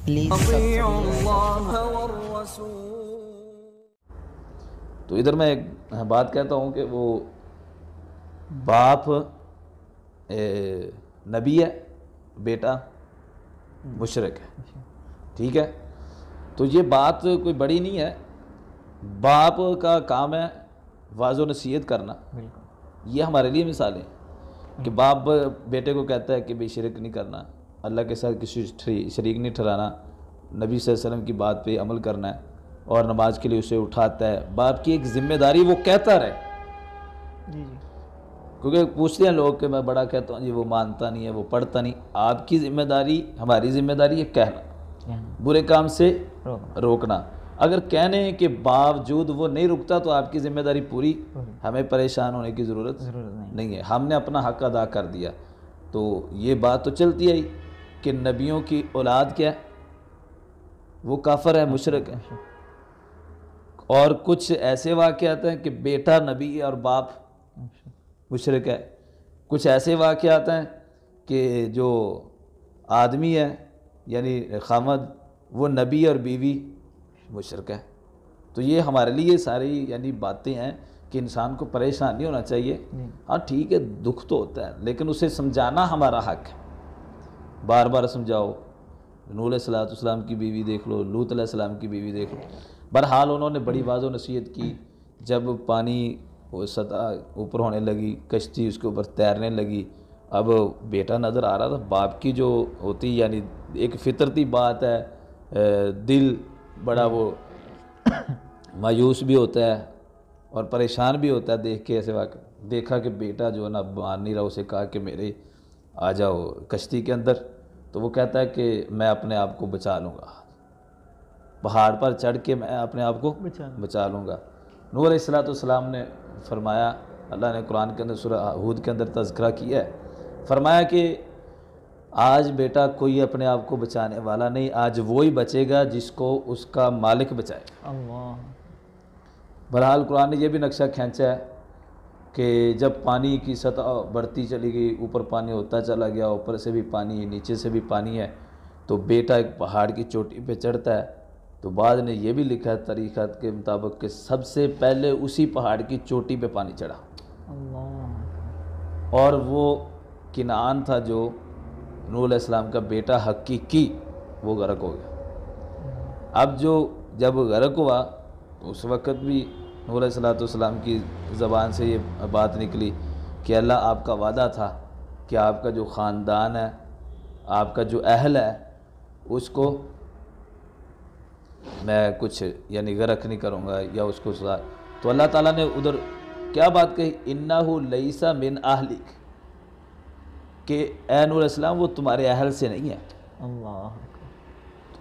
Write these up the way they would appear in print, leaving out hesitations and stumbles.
Please تو ادھر میں ایک بات کہتا ہوں کہ وہ باپ نبی ہے، بیٹا مشرک ہے، ٹھیک ہے؟ تو یہ بات کوئی بڑی نہیں ہے، باپ کا کام ہے واضح و نصیحت کرنا، یہ ہمارے لیے مثال ہے کہ باپ بیٹے کو کہتا ہے کہ بھئی شرک نہیں کرنا، اللہ کے ساتھ کسی شریک نہیں ٹھہرانا، نبی صلی اللہ علیہ وسلم کی بات پہ عمل کرنا ہے، اور نماز کے لیے اسے اٹھاتا ہے۔ باپ کی ایک ذمہ داری وہ کہتا رہے، کیونکہ پوچھتے ہیں لوگ کہ میں بڑا کہتا ہوں جی وہ مانتا نہیں ہے، وہ پڑھتا نہیں۔ آپ کی ذمہ داری، ہماری ذمہ داری ہے کہنا، برے کام سے روکنا۔ اگر کہنے کے باوجود وہ نہیں رکتا تو آپ کی ذمہ داری پوری، ہمیں پریشان ہونے کی ضرورت نہیں ہے، ہم نے اپنا حق ادا کر دیا۔ تو یہ بات تو چلتی ہے کہ نبیوں کی اولاد کیا ہے، وہ کافر ہے، مشرک ہے، اور کچھ ایسے واقعات ہیں کہ بیٹا نبی ہے اور باپ مشرک ہے، کچھ ایسے واقعات ہیں کہ جو آدمی ہے یعنی خامد وہ نبی اور بیوی مشرک ہے۔ تو یہ ہمارے لیے ساری یعنی باتیں ہیں کہ انسان کو پریشان نہیں ہونا چاہیے۔ ہاں ٹھیک ہے، دکھ تو ہوتا ہے لیکن اسے سمجھانا ہمارا حق ہے، بار بار سمجھاؤ۔ نوح علیہ السلام کی بیوی دیکھ لو، لوط علیہ السلام کی بیوی دیکھ لو، بہرحال انہوں نے بڑی واضح و نصیحت کی۔ جب پانی وہ سطح اوپر ہونے لگی، کشتی اس کے اوپر تیرنے لگی، اب بیٹا نظر آ رہا تھا، باپ کی جو ہوتی یعنی ایک فطرتی بات ہے، دل بڑا وہ مایوس بھی ہوتا ہے اور پریشان بھی ہوتا ہے دیکھ کے ایسے واقع۔ دیکھا کہ بیٹا جو ہے نا مان نہیں رہا، اسے کہا کہ میرے آ جاؤ کشتی کے اندر، تو وہ کہتا ہے کہ میں اپنے آپ کو بچا لوں گا، پہاڑ پر چڑھ کے میں اپنے آپ کو بچا لوں گا۔ نوح علیہ السلام نے فرمایا، اللہ نے قرآن کے اندر سورہ ہود کے اندر تذکرہ کیا ہے، فرمایا کہ آج بیٹا کوئی اپنے آپ کو بچانے والا نہیں، آج وہی بچے گا جس کو اس کا مالک بچائے گا۔ بہرحال قرآن نے یہ بھی نقشہ کھینچا ہے کہ جب پانی کی سطح بڑھتی چلی گئی، اوپر پانی ہوتا چلا گیا، اوپر سے بھی پانی نیچے سے بھی پانی ہے، تو بیٹا ایک پہاڑ کی چوٹی پہ چڑھتا ہے، تو بعد نے یہ بھی لکھا ہے تاریخات کے مطابق کہ سب سے پہلے اسی پہاڑ کی چوٹی پہ پانی چڑھا، اور وہ کنعان تھا جو نوح علیہ السلام کا بیٹا حقیقی، وہ غرق ہو گیا۔ اب جب غرق ہوا تو اس وقت بھی نوح علیہ السلام کی زبان سے یہ بات نکلی کہ اللہ آپ کا وعدہ تھا کہ آپ کا جو خاندان ہے، آپ کا جو اہل ہے، اس کو میں کچھ یعنی غرق نہیں کروں گا یا اس کو سزا۔ تو اللہ تعالیٰ نے ادھر کیا بات کہی، انہ لیس من اہلک، کہ اے نوح علیہ السلام وہ تمہارے اہل سے نہیں ہے۔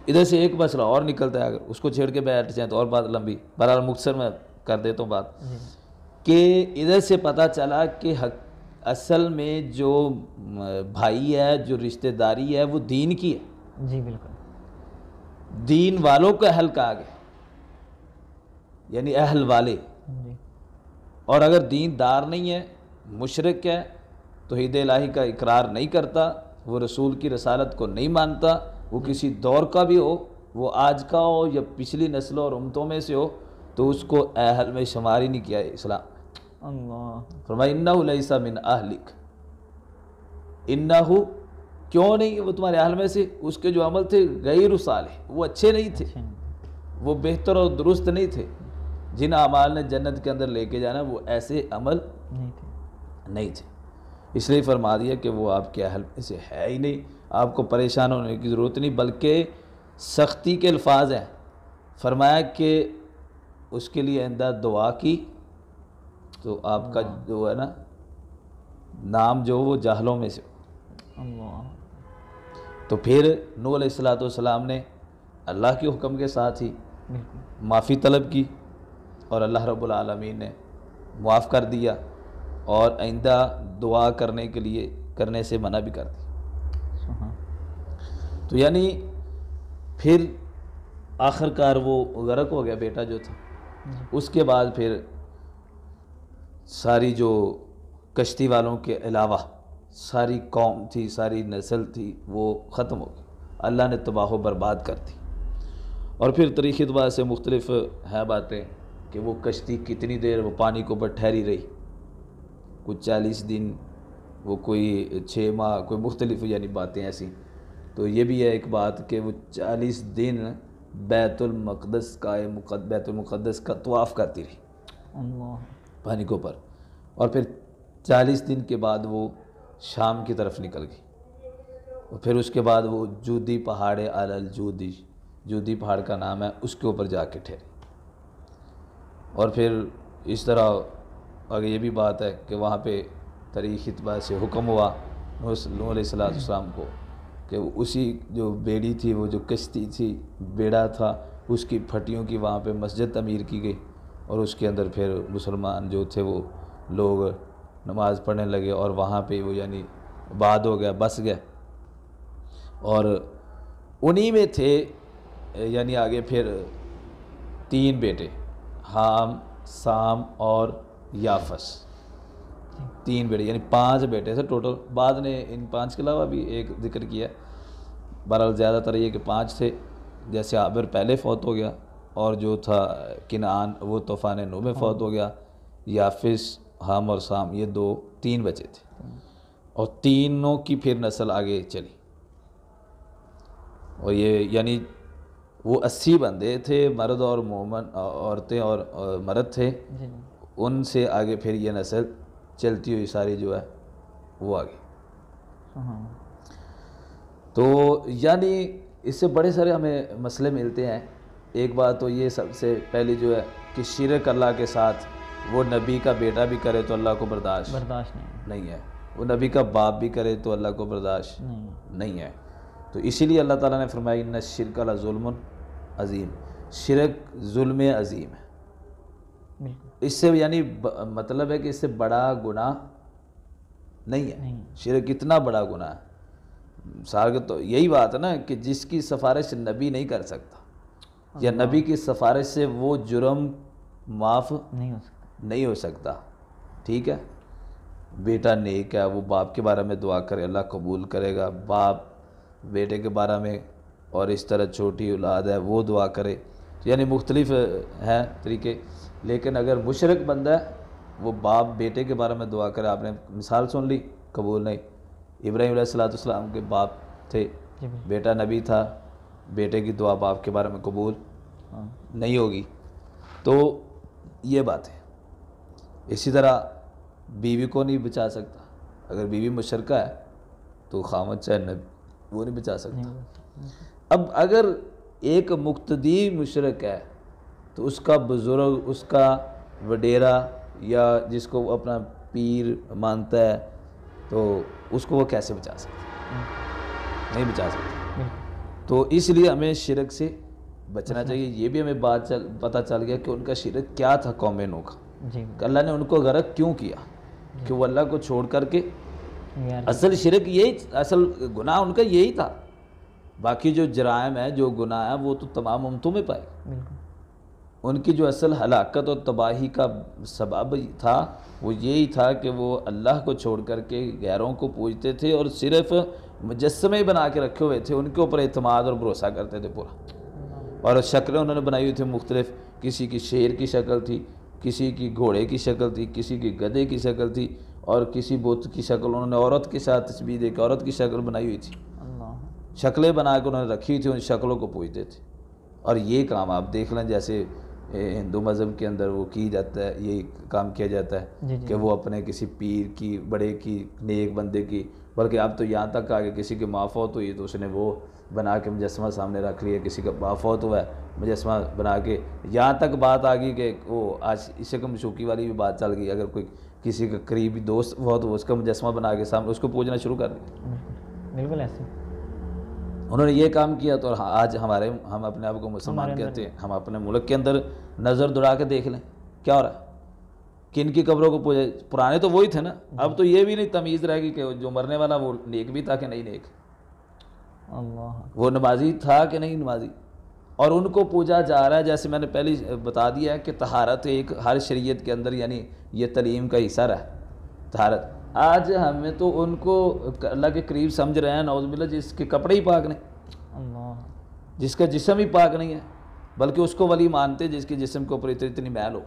ادھر سے ایک مسئلہ اور نکلتا ہے، اگر اس کو چھیڑ کے بیٹھ جائیں تو اور بات لمبی، بہرحال مختصر میں کر دیتا ہوں بات، کہ ادھر سے پتہ چلا کہ اصل میں جو بھائی ہے، جو رشتہ داری ہے، وہ دین کی ہے، جی بالکل، دین والوں کا اہل کہا گیا، یعنی اہل والے، اور اگر دین دار نہیں ہے، مشرک ہے، توحید الہی کا اقرار نہیں کرتا، وہ رسول کی رسالت کو نہیں مانتا، وہ کسی دور کا بھی ہو، وہ آج کا ہو یا پچھلی نسلوں اور امتوں میں سے ہو، تو اس کو اہل میں شمار ہی نہیں کیا ہے اسلام۔ فرمایا انہ لیس من اہلک، انہ کیوں نہیں، وہ تمہارے اہل میں سے، اس کے جو عمل تھے غیر صالح، وہ اچھے نہیں تھے، وہ بہتر اور درست نہیں تھے، جن اعمال نے جنت کے اندر لے کے جانا وہ ایسے عمل نہیں تھے، اس لیے فرما دیا کہ وہ آپ کے اہل میں سے ہے ہی نہیں، آپ کو پریشان ہونے کی ضرورت نہیں، بلکہ سختی کے الفاظ ہیں، فرمایا کہ اس کے لیے آئندہ دعا کی تو آپ کا جو ہے نا نام جو وہ جاہلوں میں سے ہو۔ تو پھر نوح علیہ السلام نے اللہ کے حکم کے ساتھ ہی معافی طلب کی، اور اللہ رب العالمین نے معاف کر دیا، اور آئندہ دعا کرنے سے منع بھی کر دیا۔ تو یعنی پھر آخر کار وہ غرق ہو گیا بیٹا جو تھا، اس کے بعد پھر ساری جو کشتی والوں کے علاوہ ساری قوم تھی، ساری نسل تھی، وہ ختم ہو گئی۔ اللہ نے تباہ و برباد کر دی۔ اور پھر تاریخی اعتبار سے مختلف ہیں باتیں کہ وہ کشتی کتنی دیر وہ پانی کے اوپر ٹھہری رہی، کچھ 40 دن، وہ کوئی 6 ماہ، کوئی مختلف یعنی باتیں ایسی۔ تو یہ بھی ہے ایک بات کہ وہ 40 دن بیت المقدس کا طواف کرتی رہی اللہ، پانی کے اوپر، اور پھر 40 دن کے بعد وہ شام کی طرف نکل گئی، اور پھر اس کے بعد وہ جودی پہاڑ جودی پہاڑ کا نام ہے، اس کے اوپر جا کے ٹھہری۔ اور پھر اس طرح آگے یہ بھی بات ہے کہ وہاں پہ تاریخ اعتبار سے حکم ہوا نوح علیہ السلام کو کہ اسی جو بیڑی تھی، وہ جو کشتی تھی، بیڑا تھا، اس کی پھٹیوں کی وہاں پہ مسجد تعمیر کی گئی، اور اس کے اندر پھر مسلمان جو تھے وہ لوگ نماز پڑھنے لگے، اور وہاں پہ وہ یعنی آباد ہو گیا، بس گئے۔ اور انہی میں تھے یعنی آگے پھر 3 بیٹے، حام، سام اور یافس، 3 بیٹے یعنی 5 بیٹے تھے ٹوٹل۔ بعد نے ان 5 کے علاوہ بھی ایک ذکر کیا، بہرحال زیادہ تر یہ کہ 5 تھے۔ جیسے عابر پہلے فوت ہو گیا، اور جو تھا کنعان وہ طوفان نوح میں فوت ہو گیا۔ یافس، حام اور سام یہ 3 بچے تھے، اور تینوں کی پھر نسل آگے چلی، اور یہ یعنی وہ 80 بندے تھے، مرد اور مومن، عورتیں اور مرد تھے، ان سے آگے پھر یہ نسل چلتی ہوئی ساری جو ہے وہ آگے۔ تو یعنی اس سے بڑے سارے ہمیں مسئلے ملتے ہیں۔ ایک بات تو یہ سب سے پہلی جو ہے کہ شرک اللہ کے ساتھ، وہ نبی کا بیٹا بھی کرے تو اللہ کو برداشت نہیں ہے، وہ نبی کا باپ بھی کرے تو اللہ کو برداشت نہیں ہے۔ تو اسی لیے اللہ تعالیٰ نے فرمایا ان الشرک لظلم عظیم، شرک ظلم عظیم ہے۔ اس سے یعنی مطلب ہے کہ اس سے بڑا گناہ نہیں ہے، شرک اتنا بڑا گناہ ہے۔ سارے تو یہی بات ہے نا کہ جس کی سفارش نبی نہیں کر سکتا، یا نبی کی سفارش سے وہ جرم معاف نہیں ہو سکتا، ٹھیک ہے۔ بیٹا نیک ہے، وہ باپ کے بارے میں دعا کرے، اللہ قبول کرے گا۔ باپ بیٹے کے بارے میں، اور اس طرح چھوٹی اولاد ہے وہ دعا کرے، یعنی مختلف ہیں طریقے۔ لیکن اگر مشرک بندہ ہے، وہ باپ بیٹے کے بارے میں دعا کرے، آپ نے مثال سن لی، قبول نہیں۔ ابراہیم علیہ السلام کے باپ تھے، بیٹا نبی تھا، بیٹے کی دعا باپ کے بارے میں قبول نہیں ہوگی۔ تو یہ بات ہے۔ اسی طرح بیوی کو نہیں بچا سکتا، اگر بیوی مشرکہ ہے تو خاوند چاہے نبی وہ نہیں بچا سکتا۔ اب اگر ایک مقتدی مشرک ہے تو اس کا بزرگ، اس کا وڈیرا، یا جس کو وہ اپنا پیر مانتا ہے، تو اس کو وہ کیسے بچا سکتا؟ نہیں بچا سکتا۔ تو اس لیے ہمیں شرک سے بچنا چاہیے۔ یہ بھی ہمیں بات پتہ چل گیا کہ ان کا شرک کیا تھا قوم نوح کا، کہ اللہ نے ان کو غرق کیوں کیا، کہ وہ اللہ کو چھوڑ کر کے، اصل شرک یہی، اصل گناہ ان کا یہی تھا۔ باقی جو جرائم ہے، جو گناہ ہے، وہ تو تمام امتوں میں پائے۔ ان کی جو اصل ہلاکت اور تباہی کا سبب تھا وہ یہی تھا کہ وہ اللہ کو چھوڑ کر کے غیروں کو پوجتے تھے، اور صرف مجسمے بنا کے رکھے ہوئے تھے، ان کے اوپر اعتماد اور بھروسہ کرتے تھے پورا۔ اور شکلیں انہوں نے بنائی ہوئی تھی مختلف، کسی کی شیر کی شکل تھی، کسی کی گھوڑے کی شکل تھی، کسی کی گدھے کی شکل تھی، اور کسی بت کی شکل انہوں نے عورت کے ساتھ تشبیہ دے کے عورت کی شکل بنائی ہوئی تھی، شکلیں بنا کے انہوں نے رکھی تھی، ان شکلوں کو پوجتے تھے۔ اور یہ کام آپ دیکھ لیں، جیسے ہندو مذہب کے اندر وہ کی جاتا ہے، یہ کام کیا جاتا ہے کہ وہ اپنے کسی پیر کی، بڑے کی، نیک بندے کی، بلکہ اب تو یہاں تک آ کے کسی کی ماں فوت ہوئی تو اس نے وہ بنا کے مجسمہ سامنے رکھ لیا، کسی کا باپ فوت ہوا ہے مجسمہ بنا کے، یہاں تک بات آ گئی کہ وہ آج شکم شوکی والی بھی بات چل گئی، اگر کوئی کسی کا قریبی دوست فوت ہو اس کا مجسمہ بنا کے سامنے اس کو پوجنا شروع کر دیا۔ بالکل ایسے انہوں نے یہ کام کیا، تو آج ہم اپنے آپ کو مسلمان کہتے ہیں، ہم اپنے ملک کے اندر نظر دوڑا کے دیکھ لیں کیا ہو رہا ہے، کن کی قبروں کو پوجے۔ پرانے تو وہی تھے نا، اب تو یہ بھی نہیں تمیز رہے گی کہ جو مرنے والا وہ نیک بھی تھا کہ نہیں نیک، وہ نمازی تھا کہ نہیں نمازی، اور ان کو پوجا جا رہا ہے۔ جیسے میں نے پہلے بتا دیا ہے کہ طہارت ایک ہر شریعت کے اندر یعنی یہ تعلیم کا حصہ رہا ہے طہارت۔ آج ہمیں تو ان کو اللہ کے قریب سمجھ رہے ہیں، نعوذ باللہ، جس کے کپڑے ہی پاک نہیں۔ جس کا جسم ہی پاک نہیں ہے، بلکہ اس کو ولی مانتے جس کے جسم کے اوپر اتنی میل ہو۔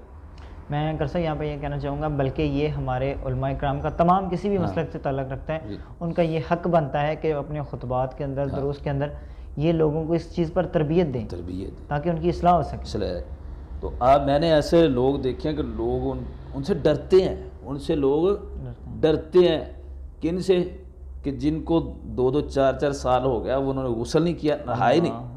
میں کرسا یہاں پہ یہ کہنا چاہوں گا، بلکہ یہ ہمارے علماء کرام کا تمام کسی بھی مسلک سے تعلق رکھتا ہے، ان کا یہ حق بنتا ہے کہ اپنے خطبات کے اندر، دروس کے اندر یہ لوگوں کو اس چیز پر تربیت دیں تاکہ ان کی اصلاح ہو سکے۔ تو آپ میں نے ایسے لوگ دیکھے ہیں کہ لوگ ان سے ڈرتے ہیں، ان سے لوگ ڈرتے ہیں، کن سے؟ کہ جن کو 2-2 4-4 سال ہو گیا وہ انہوں نے غسل نہیں کیا، نہائے نہیں،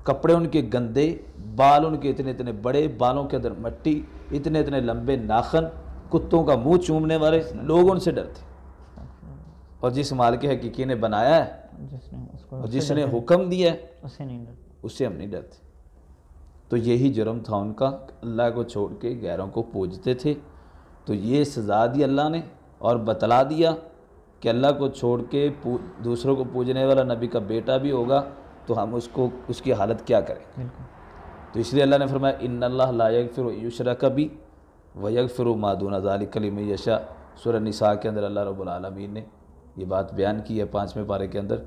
کپڑے ان کے گندے، بال ان کے اتنے بڑے، بالوں کے اندر مٹی، اتنے لمبے ناخن، کتوں کا منہ چومنے والے لوگ ان سے ڈرتے۔ اور جس مالک حقیقی نے بنایا ہے اور جس نے حکم دیا ہے اس سے ہم نہیں ڈرتے۔ تو یہی جرم تھا ان کا، اللہ کو چھوڑ کے غیروں کو پوجتے تھے۔ تو یہ سزا دی اللہ نے اور بتلا دیا کہ اللہ کو چھوڑ کے دوسروں کو پوجنے والا نبی کا بیٹا بھی ہوگا تو ہم اس کی حالت کیا کریں۔ تو اس لیے اللہ نے فرمایا ان اللہ لا یغفر ان یشرک بہ ویغفر ما دون ذلک لمن یشاء۔ سورہ نساء کے اندر اللہ رب العالمین نے یہ بات بیان کی ہے 5ویں پارے کے اندر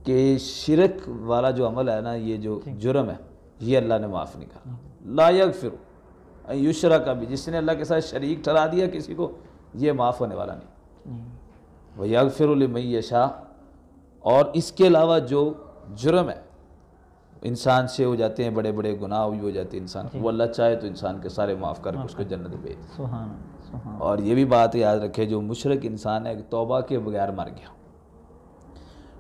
کہ شرک والا جو عمل ہے نا، یہ جو جرم ہے، یہ اللہ نے معاف نہیں کرا۔ لا یغفر ان یشرک بہ، جس نے اللہ کے ساتھ شریک ٹھہرا دیا کسی کو، یہ معاف ہونے والا نہیں۔ ویغفر لمن یشاء، اور اس کے علاوہ جو جرم ہے انسان سے ہو جاتے ہیں، بڑے بڑے گناہ بھی ہو جاتے ہیں انسان، وہ اللہ چاہے تو انسان کے سارے معاف کر کے اس کو جنت بھیج دے۔ اور یہ بھی بات یاد رکھے، جو مشرک انسان ہے توبہ کے بغیر مر گیا،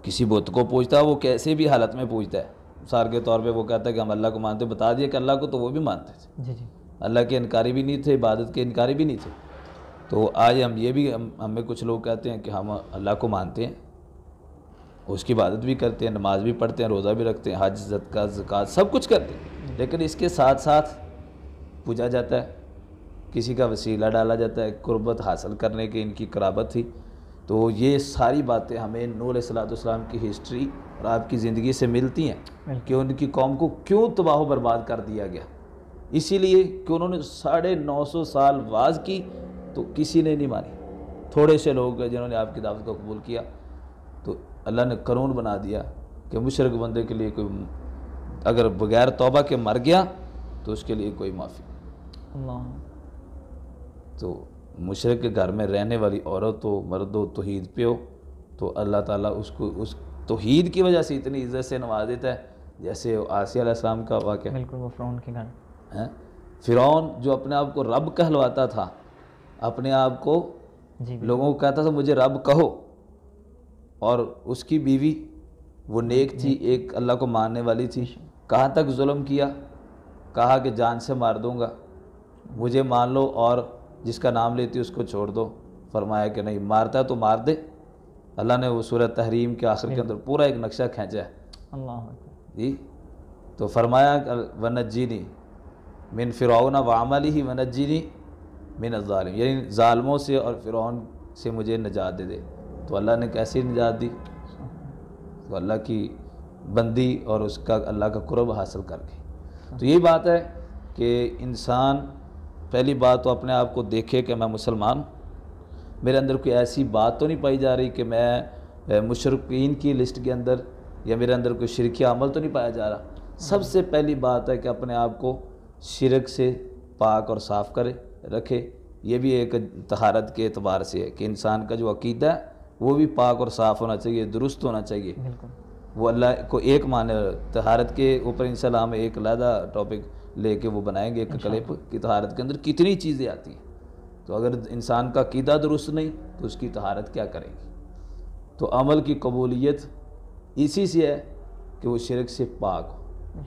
کسی بت کو پوجتا ہے، وہ کیسے بھی حالت میں پوجتا ہے، مثال کے طور پہ وہ کہتا ہے کہ ہم اللہ کو مانتے، بتا دیا کہ اللہ کو، تو وہ بھی مانتے تھے، اللہ کے انکاری بھی نہیں تھے، عبادت کے انکاری بھی نہیں تھے۔ تو آج ہم یہ بھی ہمیں کچھ لوگ کہتے ہیں کہ ہم اللہ کو مانتے ہیں، اس کی عبادت بھی کرتے ہیں، نماز بھی پڑھتے ہیں، روزہ بھی رکھتے ہیں، حج، صدقہ، زکوٰۃ سب کچھ کرتے ہیں، لیکن اس کے ساتھ ساتھ پوجا جاتا ہے، کسی کا وسیلہ ڈالا جاتا ہے قربت حاصل کرنے کی، ان کی قرابت تھی۔ تو یہ ساری باتیں ہمیں نوح علیہ السلام کی ہسٹری اور آپ کی زندگی سے ملتی ہیں کہ ان کی قوم کو کیوں تباہ و برباد کر دیا گیا، اسی لیے کہ انہوں نے 950 سال واز کی تو کسی نے نہیں مانی، تھوڑے سے لوگ جنہوں نے آپ کی دعوت کو قبول کیا۔ تو اللہ نے قانون بنا دیا کہ مشرک بندے کے لیے کوئی اگر بغیر توبہ کے مر گیا تو اس کے لیے کوئی معافی نہیں۔ تو مشرک کے گھر میں رہنے والی عورت ہو، مرد ہو، توحید پہ ہو، تو اللہ تعالیٰ اس کو اس توحید کی وجہ سے اتنی عزت سے نواز دیتا ہے، جیسے آسیہ علیہ السلام کا واقعہ۔ بالکل، وہ فرعون کے گھر، فرعون جو اپنے آپ کو رب کہلواتا تھا، اپنے آپ کو لوگوں کو کہتا تھا مجھے رب کہو، اور اس کی بیوی وہ نیک تھی، ایک اللہ کو ماننے والی تھی، کہاں تک ظلم کیا، کہا کہ جان سے مار دوں گا، مجھے مان لو اور جس کا نام لیتی اس کو چھوڑ دو۔ فرمایا کہ نہیں، مارتا ہے تو مار دے۔ اللہ نے وہ سورہ تحریم کے آخر کے اندر پورا ایک نقشہ کھینچا ہے جی۔ تو فرمایا وَنَجِّنِي مِن فِرْعَوْنَ وَعَمَلِهِ وَنَجِّنِي مِنَ الظَّالِمِينَ، یعنی ظالموں سے اور فرعون سے مجھے نجات دے دے۔ تو اللہ نے کیسی نجات دی؟ تو اللہ کی بندی اور اس کا اللہ کا قرب حاصل کر کے۔ تو یہی بات ہے کہ انسان پہلی بات تو اپنے آپ کو دیکھے کہ میں مسلمان ہوں، میرے اندر کوئی ایسی بات تو نہیں پائی جا رہی کہ میں مشرکین کی لسٹ کے اندر، یا میرے اندر کوئی شرکیہ عمل تو نہیں پایا جا رہا۔ سب سے پہلی بات ہے کہ اپنے آپ کو شرک سے پاک اور صاف کرے رکھے۔ یہ بھی ایک طہارت کے اعتبار سے ہے کہ انسان کا جو عقیدہ ہے وہ بھی پاک اور صاف ہونا چاہیے، درست ہونا چاہیے، وہ اللہ کو ایک مانے۔ طہارت کے اوپر انشاءاللہ ہم ایک علیحدہ ٹاپک لے کے وہ بنائیں گے، ایک کلپ کہ طہارت کے اندر کتنی چیزیں آتی ہیں۔ تو اگر انسان کا عقیدہ درست نہیں تو اس کی طہارت کیا کرے گی؟ تو عمل کی قبولیت اسی سے ہے کہ وہ شرک سے پاک ہو۔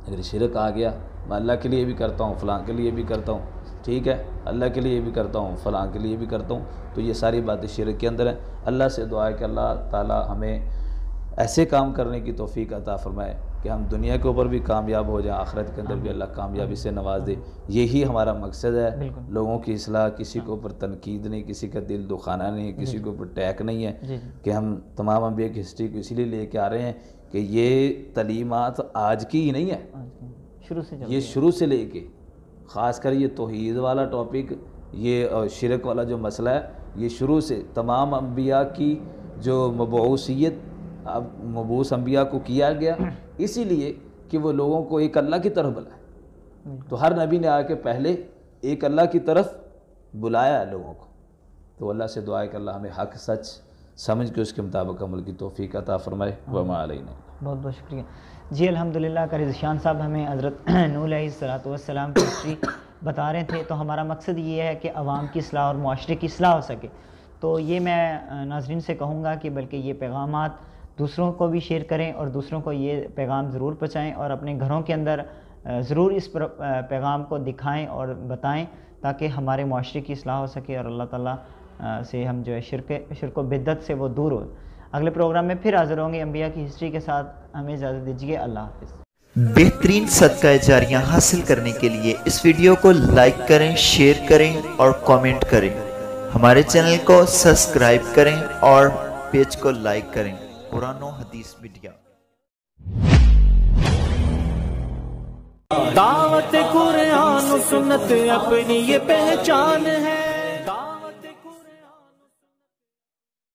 اگر شرک آ گیا، میں اللہ کے لیے بھی کرتا ہوں، فلاں کے لیے بھی کرتا ہوں، ٹھیک ہے، اللہ کے لیے بھی کرتا ہوں، فلاں کے لیے بھی کرتا ہوں، تو یہ ساری باتیں شرک کے اندر ہیں۔ اللہ سے دعا ہے کہ اللہ تعالیٰ ہمیں ایسے کام کرنے کی توفیق عطا فرمائے کہ ہم دنیا کے اوپر بھی کامیاب ہو جائیں، آخرت کے اندر بھی اللہ کامیابی سے نواز دے۔ یہی ہمارا مقصد ہے، لوگوں کی اصلاح، کسی کے اوپر تنقید نہیں، کسی کا دل دکھانا نہیں، کسی کے اوپر ٹیک نہیں ہے کہ ہم تمام انبیاء کی ہسٹری کو اسی لیے لے کے آ رہے ہیں کہ یہ تعلیمات آج کی ہی نہیں ہے، یہ شروع سے لے کے، خاص کر یہ توحید والا ٹاپک، یہ شرک والا جو مسئلہ ہے، یہ شروع سے تمام انبیاء کی جو مبعوثیت اب مبعوث انبیاء کو کیا گیا اسی لیے کہ وہ لوگوں کو ایک اللہ کی طرف بلائے. تو ہر نبی نے آ کے پہلے ایک اللہ کی طرف بلایا لوگوں کو. تو اللہ سے دعا ہے کہ اللہ ہمیں حق سچ سمجھ کے اس کے مطابق عمل کی توفیق عطا فرمائے. وما علینا. بہت بہت شکریہ جی. الحمدللہ قاری ذیشان صاحب ہمیں حضرت نوح علیہ السلام کی ہسٹری بتا رہے تھے. تو ہمارا مقصد یہ ہے کہ عوام کی اصلاح اور معاشرے کی اصلاح ہو سکے. تو یہ میں ناظرین سے کہوں گا کہ بلکہ یہ پیغامات دوسروں کو بھی شیئر کریں اور دوسروں کو یہ پیغام ضرور پہنچائیں اور اپنے گھروں کے اندر ضرور اس پیغام کو دکھائیں اور بتائیں تاکہ ہمارے معاشرے کی اصلاح ہو سکے اور اللہ تعالیٰ سے ہم جو ہے شرک و بدعت سے وہ دور ہو. اگلے پروگرام میں پھر حاضر ہوں گے انبیاء کی ہسٹری کے ساتھ. ہمیں اجازت دیجیے. اللہ حافظ. بہترین صدقہ جاریہ حاصل کرنے کے لیے اس ویڈیو کو لائک کریں، شیئر کریں اور کامنٹ کریں. ہمارے چینل کو سبسکرائب کریں اور پیج کو لائک کریں. قرآن و حدیث میڈیا. دعوت قرآن و سنت اپنی یہ پہچان ہے.